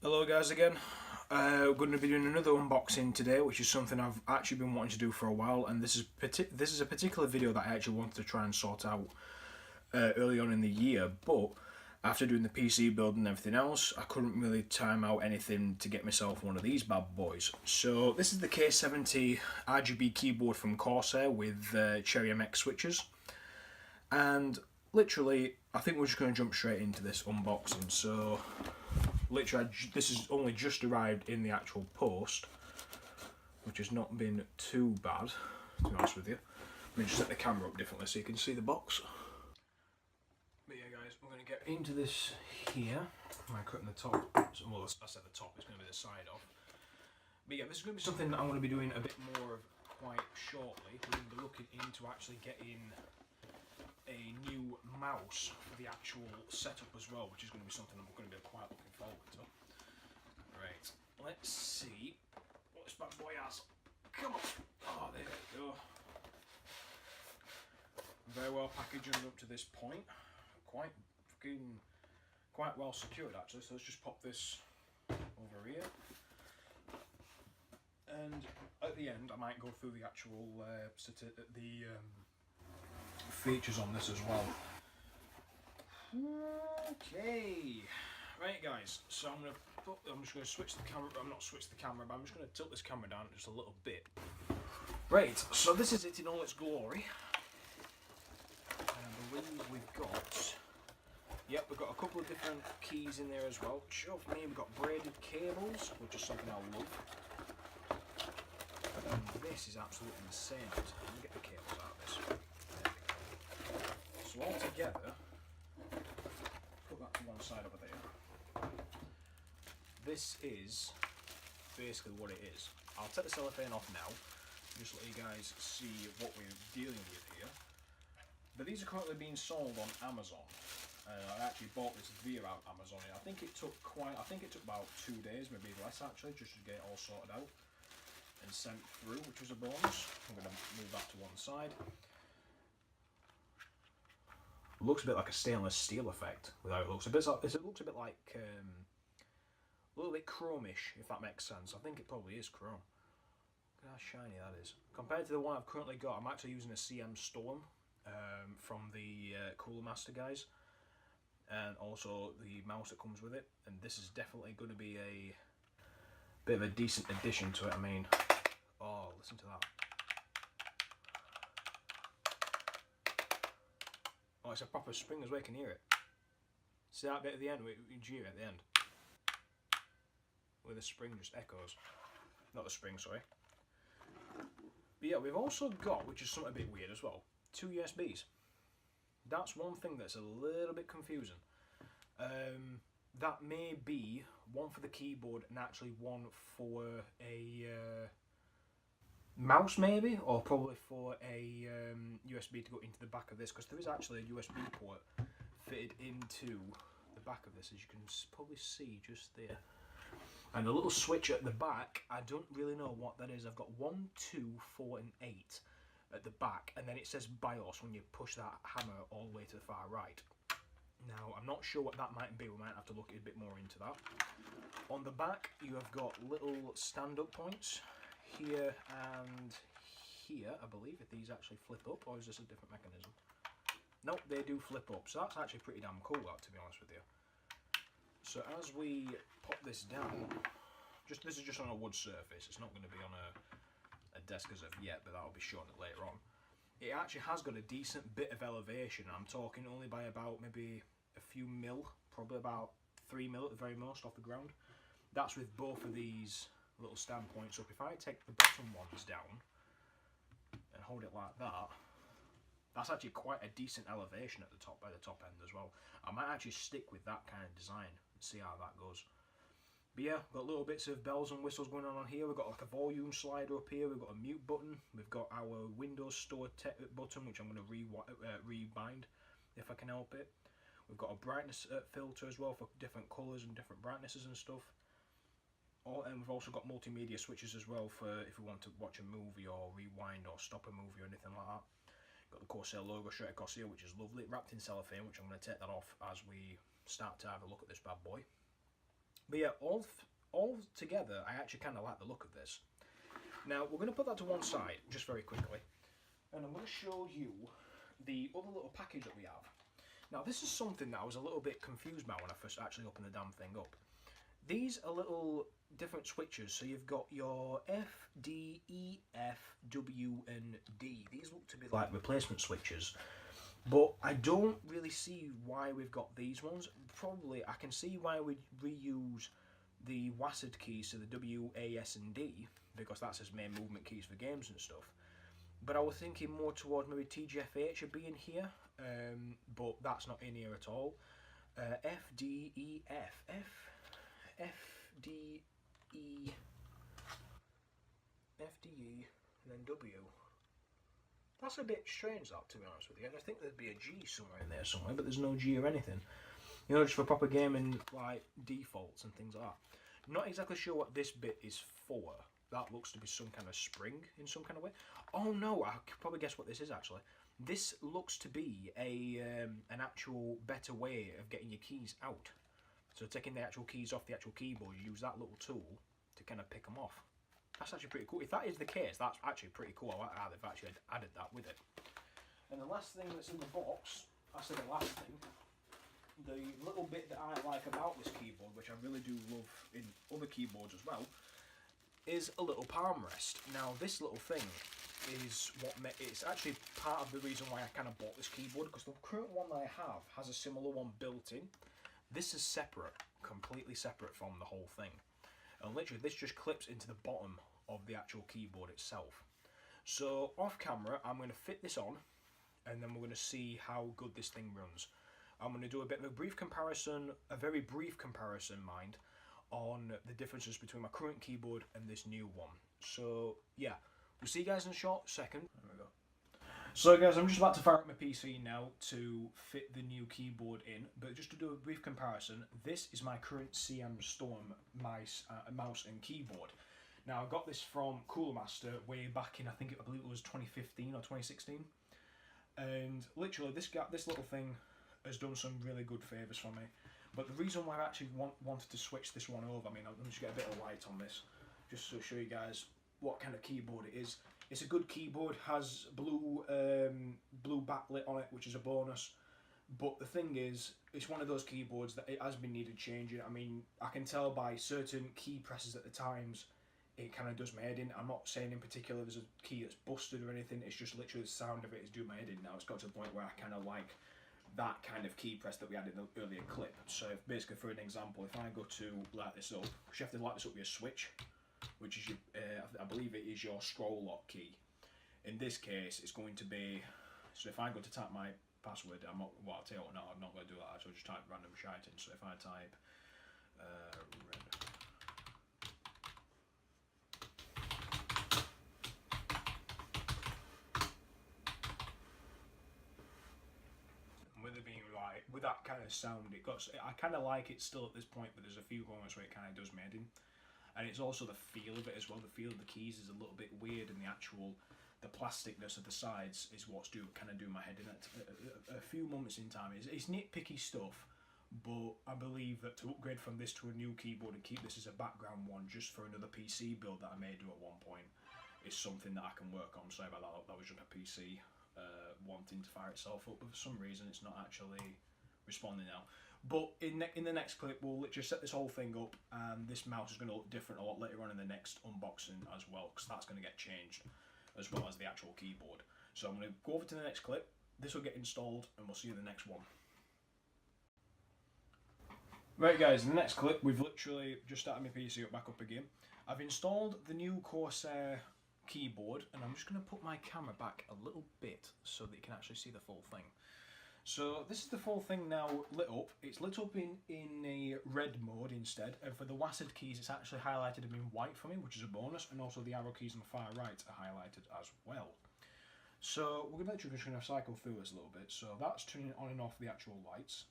Hello guys again. We're going to be doing another unboxing today, which is something I've actually been wanting to do for a while, and this is a particular video that I actually wanted to try and sort out early on in the year, but after doing the PC build and everything else, I couldn't really time out anything to get myself one of these bad boys. So this is the K70 RGB keyboard from Corsair with Cherry MX switches, and literally I think we're just going to jump straight into this unboxing. So literally, this has only just arrived in the actual post, which has not been too bad, to be honest with you. Let me just set the camera up differently so you can see the box. But yeah guys, we're going to get into this here. I'm cutting the top, well I said the top, it's going to be the side off. But yeah, this is going to be something that I'm going to be doing a bit more of quite shortly. We're going to be looking into actually getting a new mouse for the actual setup as well, which is going to be something I'm going to be quite looking forward to. Right, let's see what this bad boy has. Come on! Oh, there we go. Very well packaged up to this point. Quite well secured actually. So let's just pop this over here. And at the end, I might go through the actual features on this as well. Okay, right guys, so I'm just going to switch the camera, I'm not switch the camera, but I'm just going to tilt this camera down just a little bit. Right, so this is it in all its glory. And I believe we've got, yep, we've got a couple of different keys in there as well. Sure, for me, we've got braided cables, which is something I love. And this is absolutely insane. Let me get the cables out of this. So all together, put that to one side over there. This is basically what it is. I'll take the cellophane off now, just let you guys see what we're dealing with here. But these are currently being sold on Amazon. I actually bought this via Amazon. I think it took about 2 days, maybe less actually, just to get it all sorted out and sent through, which was a bonus. I'm going to move that to one side. Looks a bit like a stainless steel effect with how it looks. It looks a bit like a little bit chromish, if that makes sense. I think it probably is chrome. Look at how shiny that is. Compared to the one I've currently got, I'm actually using a CM Storm from the Cooler Master guys, and also the mouse that comes with it. And this is definitely going to be a bit of a decent addition to it. I mean, oh, listen to that. Oh, it's a proper spring as well, you can hear it. See that bit at the end, with G at the end? Where the spring just echoes. Not the spring, sorry. But yeah, we've also got, which is something a bit weird as well, 2 USBs. That's one thing that's a little bit confusing. That may be one for the keyboard and actually one for a mouse maybe, or probably for a USB to go into the back of this, because there is actually a USB port fitted into the back of this, as you can probably see just there. And a little switch at the back, I don't really know what that is. I've got 1, 2, 4 and 8 at the back, and then it says BIOS when you push that hammer all the way to the far right. Now, I'm not sure what that might be. We might have to look a bit more into that. On the back, you have got little stand-up points here and here, I believe, if these actually flip up, or is this a different mechanism? Nope, they do flip up, so that's actually pretty damn cool, that, to be honest with you. So as we pop this down, this is just on a wood surface, it's not going to be on a desk as of yet, but that'll be shown later on. It actually has got a decent bit of elevation. I'm talking only by about maybe a few mil, probably about 3 mil at the very most off the ground. That's with both of these little standpoints up. If I take the bottom ones down and hold it like that, that's actually quite a decent elevation at the top, by the top end as well. I might actually stick with that kind of design and see how that goes. But yeah, got little bits of bells and whistles going on here. We've got like a volume slider up here. We've got a mute button. We've got our Windows Store button, which I'm going to rebind if I can help it. We've got a brightness filter as well for different colours and different brightnesses and stuff. And we've also got multimedia switches as well for if we want to watch a movie or rewind or stop a movie or anything like that. Got the Corsair logo straight across here, which is lovely, wrapped in cellophane, which I'm going to take that off as we start to have a look at this bad boy. But yeah, all together, I actually kind of like the look of this. Now, we're going to put that to one side, just very quickly. And I'm going to show you the other little package that we have. Now, this is something that I was a little bit confused about when I first actually opened the damn thing up. These are little different switches. So you've got your F, D, E, F, W, and D. These look to be like replacement switches. But I don't really see why we've got these ones. Probably, I can see why we'd reuse the WASD keys to the W, A, S, and D, because that's his main movement keys for games and stuff. But I was thinking more towards maybe TGFH should be in here, but that's not in here at all. F, D, E, F. F, D, E, F, D, E, and then W. That's a bit strange, that, to be honest with you. And I think there'd be a G somewhere in there somewhere, but there's no G or anything. You know, just for proper gaming, like, defaults and things like that. Not exactly sure what this bit is for. That looks to be some kind of spring in some kind of way. Oh no, I could probably guess what this is actually. This looks to be an actual better way of getting your keys out. So taking the actual keys off the actual keyboard, you use that little tool to kind of pick them off. That's actually pretty cool. If that is the case, that's actually pretty cool. I like how they've actually added that with it. And the last thing that's in the box, I said the last thing, the little bit that I like about this keyboard, which I really do love in other keyboards as well, is a little palm rest. Now this little thing is it's actually part of the reason why I kind of bought this keyboard, because the current one that I have has a similar one built in. This is separate, completely separate from the whole thing. And literally this just clips into the bottom of the actual keyboard itself. So off camera, I'm going to fit this on, and then we're going to see how good this thing runs. I'm going to do a bit of a brief comparison, a very brief comparison, mind, on the differences between my current keyboard and this new one. So yeah, we'll see you guys in a short second. There we go. So guys, I'm just about to fire up my PC now to fit the new keyboard in, but just to do a brief comparison, this is my current CM Storm mouse and keyboard. Now I got this from Cooler Master way back in, I believe it was 2015 or 2016, and literally this little thing has done some really good favours for me. But the reason why I actually wanted to switch this one over, I mean, I'll just get a bit of light on this, just to show you guys what kind of keyboard it is. It's a good keyboard, has blue backlit on it, which is a bonus. But the thing is, it's one of those keyboards that it has been needed changing. I mean, I can tell by certain key presses at the times, it kind of does my head in. I'm not saying in particular there's a key that's busted or anything, it's just literally the sound of it is doing my head in now. It's got to the point where I kind of like that kind of key press that we had in the earlier clip. So basically, for an example, if I go to light this up, because you have to light this up with a switch, which is your, I believe it is your scroll lock key. In this case, it's going to be, so if I go to type my password, I'll tell you what, no, I'm not going to do that, so I'll just type random shite in. So if I type red, with it being right, with that kind of sound, I kind of like it still at this point, but there's a few moments where it kind of does me head in. And it's also the feel of it as well. The feel of the keys is a little bit weird, and the plasticness of the sides is what's kind of doing my head in at a few moments in time. It's nitpicky stuff, but I believe that to upgrade from this to a new keyboard and keep this as a background one just for another PC build that I may do at one point is something that I can work on. Sorry about that. That was just a PC wanting to fire itself up, but for some reason it's not actually responding now. But in the next clip, we'll literally set this whole thing up, and this mouse is going to look different a lot later on in the next unboxing as well, because that's going to get changed as well as the actual keyboard. So I'm going to go over to the next clip, this will get installed, and we'll see you in the next one. Right guys, in the next clip, we've literally just started my PC back up again. I've installed the new Corsair keyboard, and I'm just going to put my camera back a little bit so that you can actually see the full thing. So this is the full thing now lit up. It's lit up in a red mode instead, and for the WASD keys it's actually highlighted in white for me, which is a bonus, and also the arrow keys on the far right are highlighted as well. So we're literally just going to cycle through this a little bit. So that's turning on and off the actual lights.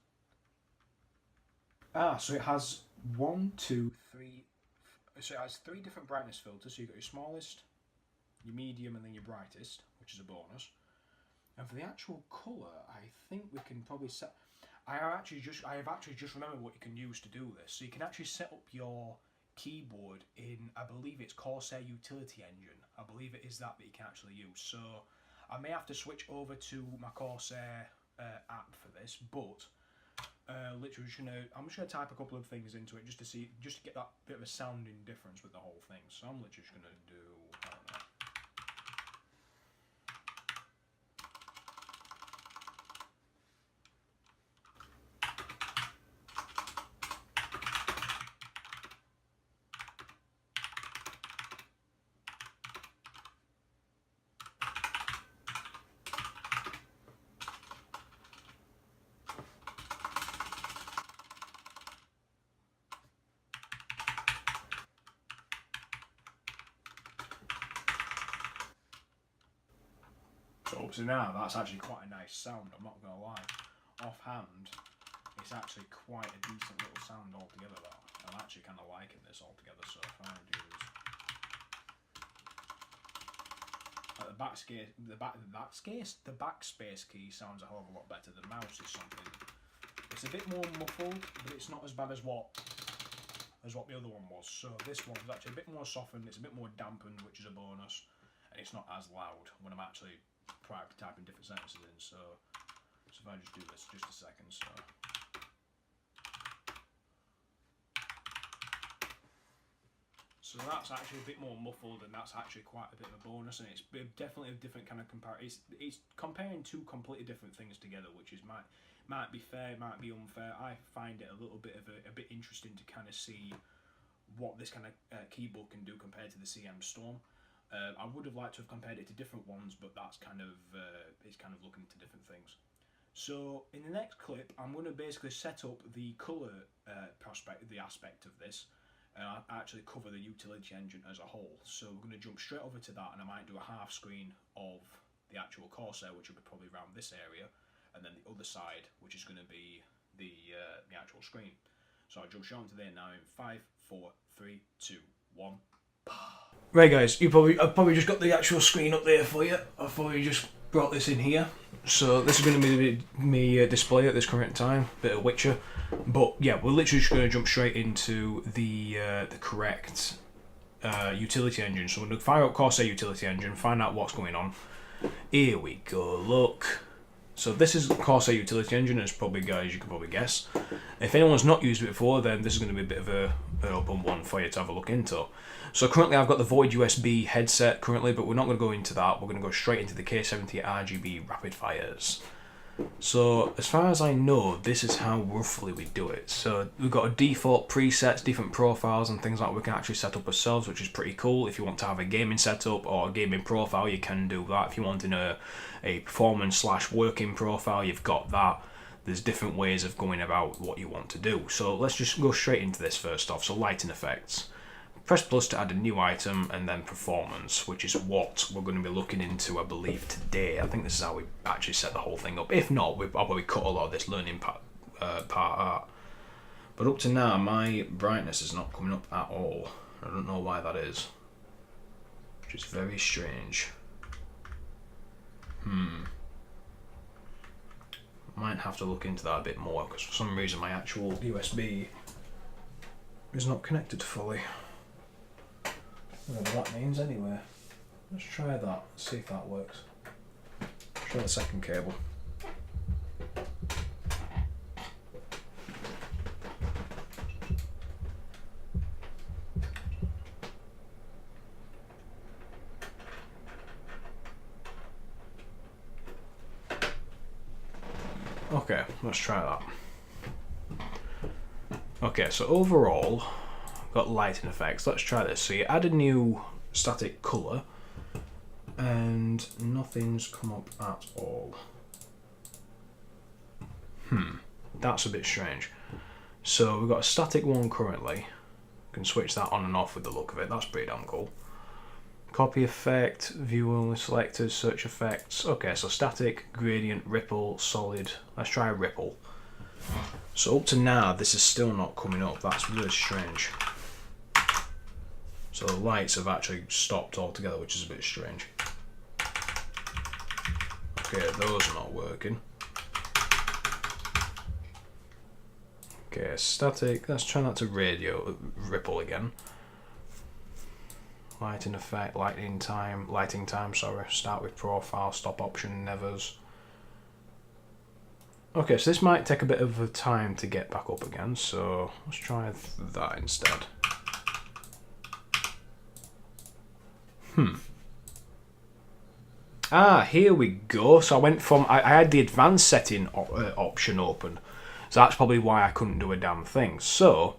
So it has so it has 3 different brightness filters. So you've got your smallest, your medium, and then your brightest, which is a bonus. And for the actual colour, I think we can probably set... I have actually just remembered what you can use to do this. So you can actually set up your keyboard in, I believe it's Corsair Utility Engine. I believe it is that you can actually use. So I may have to switch over to my Corsair app for this, but literally I'm just gonna type a couple of things into it just to get that bit of a sounding difference with the whole thing. So I'm literally just gonna do, I don't know. So now that's actually quite a nice sound, I'm not going to lie. Offhand, it's actually quite a decent little sound altogether though. I'm actually kind of liking this altogether, so if I do this... the backspace key sounds a hell of a lot better. The mouse is something... It's a bit more muffled, but it's not as bad as what the other one was. So this one's actually a bit more softened, it's a bit more dampened, which is a bonus. And it's not as loud when I'm actually typing different sentences in, so if I just do this just a second, so that's actually a bit more muffled, and that's actually quite a bit of a bonus, and it's definitely a different kind of comparison. It's comparing two completely different things together, which is might be fair, might be unfair. I find it a little bit of a bit interesting to kind of see what this kind of keyboard can do compared to the CM Storm. I would have liked to have compared it to different ones, but that's kind of it's kind of looking into different things. So in the next clip, I'm going to basically set up the colour aspect of this, and I'll actually cover the utility engine as a whole. So we're going to jump straight over to that, and I might do a half screen of the actual Corsair, which will be probably around this area, and then the other side, which is going to be the actual screen. So I'll jump straight onto there now in 5, 4, 3, 2, 1. Right guys, I've probably just got the actual screen up there for you. I've probably just brought this in here. So this is going to be me display at this current time, bit of Witcher. But yeah, we're literally just going to jump straight into the correct utility engine. So we're going to fire up Corsair utility engine, find out what's going on. Here we go, look. So this is Corsair utility engine, as probably guys you can probably guess. If anyone's not used it before, then this is going to be a bit of an open one for you to have a look into. So currently I've got the Void USB headset currently, but we're not going to go into that. We're going to go straight into the K70 RGB Rapidfires. So as far as I know, this is how roughly we do it. So we've got a default presets, different profiles and things like that we can actually set up ourselves, which is pretty cool. If you want to have a gaming setup or a gaming profile, you can do that. If you want in a performance / working profile, you've got that. There's different ways of going about what you want to do. So let's just go straight into this first off. So lighting effects. Press plus to add a new item, and then performance, which is what we're going to be looking into, I believe, today. I think this is how we actually set the whole thing up. If not, I'll probably cut a lot of this learning part out. But up to now, my brightness is not coming up at all. I don't know why that is, which is very strange. Might have to look into that a bit more, because for some reason my actual USB is not connected fully. Whatever that means anyway. Let's try that, see if that works. Try the second cable. Okay, let's try that. Okay, so overall, got lighting effects. Let's try this. So you add a new static colour, and nothing's come up at all. That's a bit strange. So we've got a static one currently. You can switch that on and off with the look of it. That's pretty damn cool. Copy effect, view only selectors, search effects. Okay, so static, gradient, ripple, solid. Let's try ripple. So up to now, this is still not coming up. That's really strange. So the lights have actually stopped altogether, which is a bit strange. Okay, those are not working. Okay, static. Let's try that to radio ripple again. Lighting effect, lighting time, sorry. Start with profile, stop option, nevers. Okay, so this might take a bit of a time to get back up again, so let's try that instead. Here we go. So I went from, I had the advanced setting option open. So that's probably why I couldn't do a damn thing. So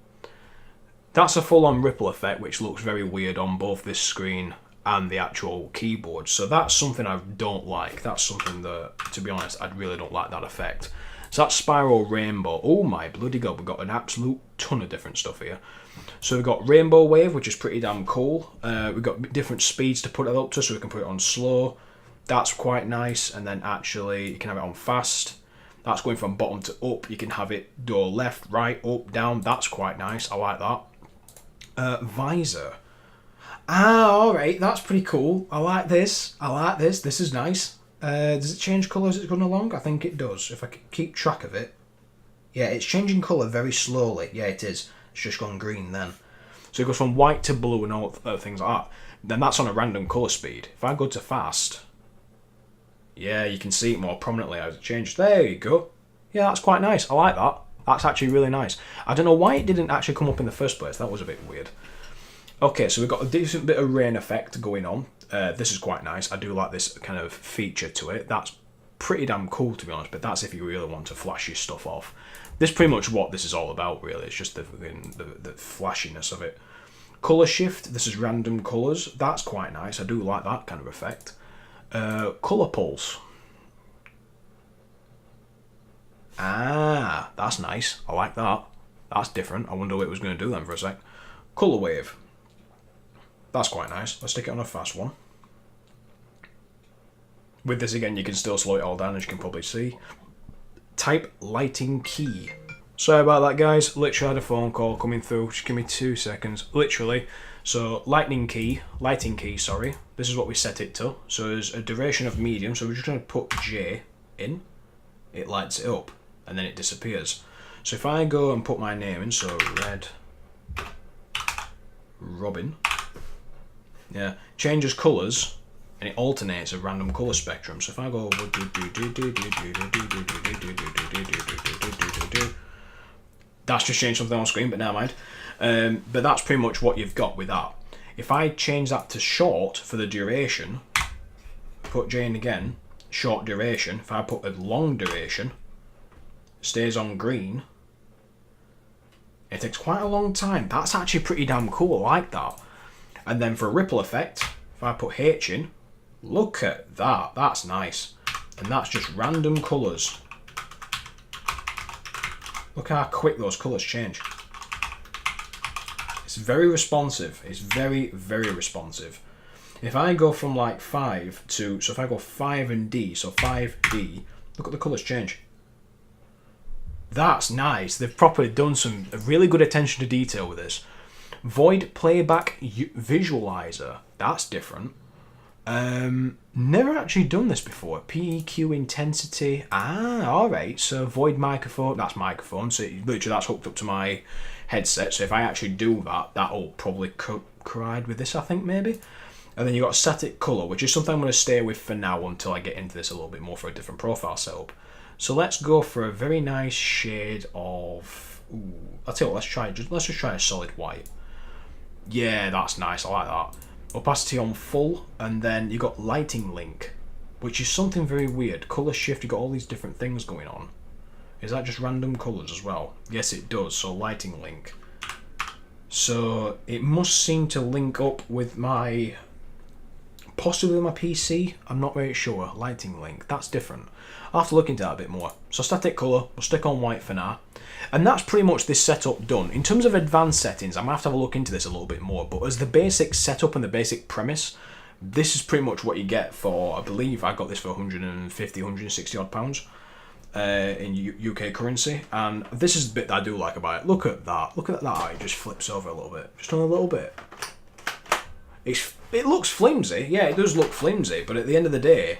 that's a full-on ripple effect, which looks very weird on both this screen and the actual keyboard. So that's something I don't like. That's something that, to be honest, I really don't like that effect. So that's spiral rainbow. Oh my bloody god, we've got an absolute ton of different stuff here. So we've got rainbow wave, which is pretty damn cool. We've got different speeds to put it up to, so we can put it on slow. That's quite nice. And then actually you can have it on fast. That's going from bottom to up. You can have it go left, right, up, down. That's quite nice. I like that. Visor. Alright, that's pretty cool. I like this. This is nice. Does it change colour as it's going along? I think it does. If I keep track of it. Yeah, it's changing colour very slowly. Yeah, it is. It's just gone green then. So it goes from white to blue and all things like that. Then that's on a random colour speed. If I go to fast, yeah, you can see it more prominently as it changes. There you go. Yeah, that's quite nice. I like that. That's actually really nice. I don't know why it didn't actually come up in the first place. That was a bit weird. Okay, so we've got a decent bit of rain effect going on. This is quite nice. I do like this kind of feature to it. That's pretty damn cool, to be honest, but that's if you really want to flash your stuff off. This is pretty much what this is all about, really. It's just the flashiness of it. Colour shift. This is random colours. That's quite nice. I do like that kind of effect. Colour pulse. That's nice. I like that. That's different. I wonder what it was going to do then for a sec. Colour wave. That's quite nice. Let's stick it on a fast one. With this again, you can still slow it all down, as you can probably see. Type lighting key. Sorry about that, guys. Literally had a phone call coming through. Just give me 2 seconds. Literally. So lighting key, sorry. This is what we set it to. So there's a duration of medium. So we're just going to put J in. It lights it up, and then it disappears. So if I go and put my name in, so Red Robin. Yeah, changes colours and it alternates a random colour spectrum. So if I go that's just changed something on screen, but never mind. But that's pretty much what you've got with that. If I change that to short for the duration, put J in again, short duration. If I put a long duration, stays on green. It takes quite a long time. That's actually pretty damn cool. I like that. And then for a ripple effect, if I put H in, look at that. That's nice. And that's just random colours. Look how quick those colours change. It's very responsive. It's very, very responsive. If I go from like 5 to, so if I go 5 and D, so 5D, look at the colours change. That's nice. They've properly done some really good attention to detail with this. Void playback visualizer. That's different. Never actually done this before. PEQ intensity. Alright. So void microphone. That's microphone. So literally that's hooked up to my headset. So if I actually do that, that'll probably collide with this, I think, maybe. And then you've got static colour, which is something I'm going to stay with for now until I get into this a little bit more for a different profile setup. So let's go for a very nice shade of... Ooh, I'll tell you what, let's just try a solid white. Yeah, that's nice. I like that. Opacity on full, and then you got lighting link, which is something very weird. Color shift. You got all these different things going on. Is that just random colors as well? Yes, it does. So lighting link. So it must seem to link up with my, possibly my PC. I'm not very sure. Lighting link. That's different. I'll have to look into that a bit more. So static color. We'll stick on white for now. And that's pretty much this setup done. In terms of advanced settings, I'm going to have a look into this a little bit more. But as the basic setup and the basic premise, this is pretty much what you get for, I believe I got this for 150, 160 odd pounds in UK currency. And this is the bit that I do like about it. Look at that. Look at that. It just flips over a little bit. Just on a little bit. It looks flimsy. Yeah, it does look flimsy. But at the end of the day,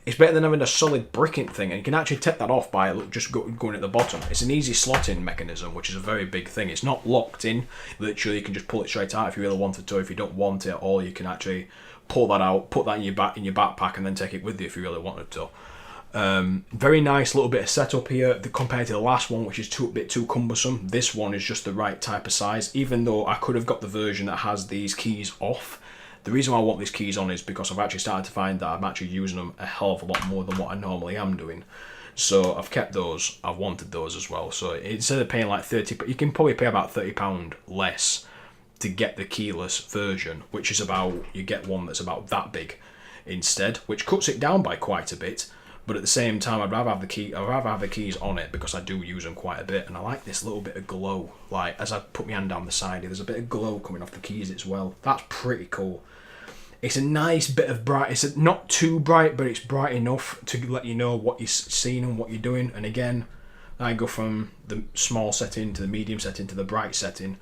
it's better than having a solid bricking thing, and you can actually take that off by just going at the bottom. It's an easy slotting mechanism, which is a very big thing. It's not locked in. Literally, you can just pull it straight out if you really wanted to. If you don't want it at all, you can actually pull that out, put that in your backpack, and then take it with you if you really wanted to. Very nice little bit of setup here compared to the last one, which is a bit too cumbersome. This one is just the right type of size, even though I could have got the version that has these keys off. The reason why I want these keys on is because I've actually started to find that I'm actually using them a hell of a lot more than what I normally am doing. So I've kept those. I've wanted those as well. So instead of paying like 30, you can probably pay about £30 less to get the keyless version, which is about, you get one that's about that big instead, which cuts it down by quite a bit. But at the same time, I'd rather have the keys on it because I do use them quite a bit, and I like this little bit of glow. Like as I put my hand down the side here, there's a bit of glow coming off the keys as well. That's pretty cool. It's a nice bit of bright. It's not too bright, but it's bright enough to let you know what you're seeing and what you're doing. And again, I go from the small setting to the medium setting to the bright setting.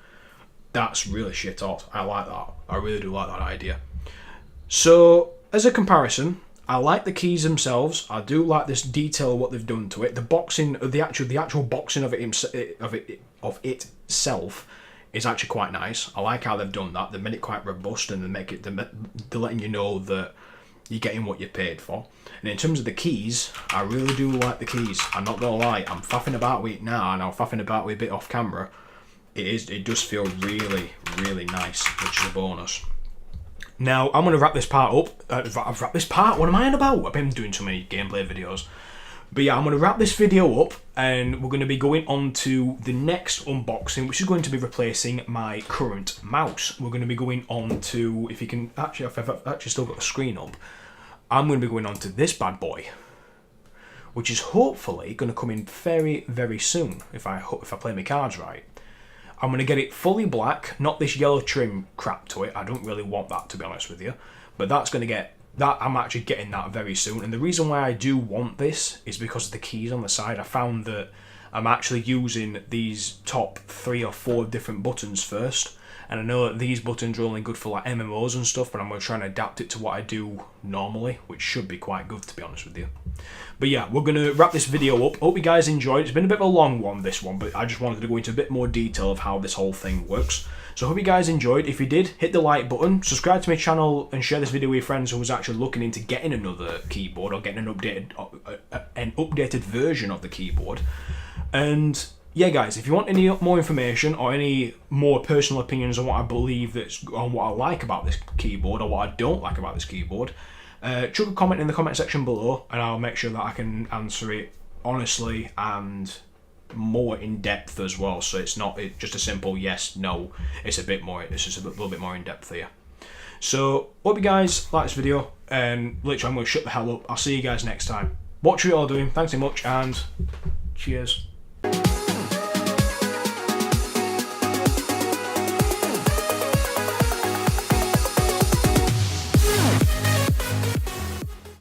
That's really shit hot. I like that. I really do like that idea. So as a comparison, I like the keys themselves. I do like this detail of what they've done to it. The boxing, the actual boxing of itself is actually quite nice. I like how they've done that. They made it quite robust, and they're letting you know that you're getting what you paid for. And in terms of the keys, I really do like the keys. I'm not gonna lie. I'm faffing about with it now, and I'm faffing about with it a bit off camera. It does feel really, really nice, which is a bonus. Now, I'm going to wrap this part up. I've wrapped this part? What am I on about? I've been doing so many gameplay videos. But yeah, I'm going to wrap this video up, and we're going to be going on to the next unboxing, which is going to be replacing my current mouse. We're going to be going on to, if you can, actually, if I've actually still got the screen up, I'm going to be going on to this bad boy, which is hopefully going to come in very, very soon, if I play my cards right. I'm going to get it fully black, not this yellow trim crap to it. I don't really want that, to be honest with you. But that's going to get, that I'm actually getting that very soon. And the reason why I do want this is because of the keys on the side. I found that I'm actually using these top 3 or 4 different buttons first. And I know that these buttons are only good for like MMOs and stuff, but I'm going to try and adapt it to what I do normally, which should be quite good, to be honest with you. But yeah, we're going to wrap this video up. Hope you guys enjoyed. It's been a bit of a long one, this one, but I just wanted to go into a bit more detail of how this whole thing works. So I hope you guys enjoyed. If you did, hit the like button, subscribe to my channel, and share this video with your friends who was actually looking into getting another keyboard or getting an updated version of the keyboard. And yeah, guys, if you want any more information or any more personal opinions on what I believe on what I like about this keyboard or what I don't like about this keyboard, chuck a comment in the comment section below, and I'll make sure that I can answer it honestly and more in depth as well. So it's not just a simple yes, no. It's a bit more. It's just a little bit more in depth here. So hope you guys like this video, and literally I'm going to shut the hell up. I'll see you guys next time. Watch what you're all doing. Thanks so much, and cheers.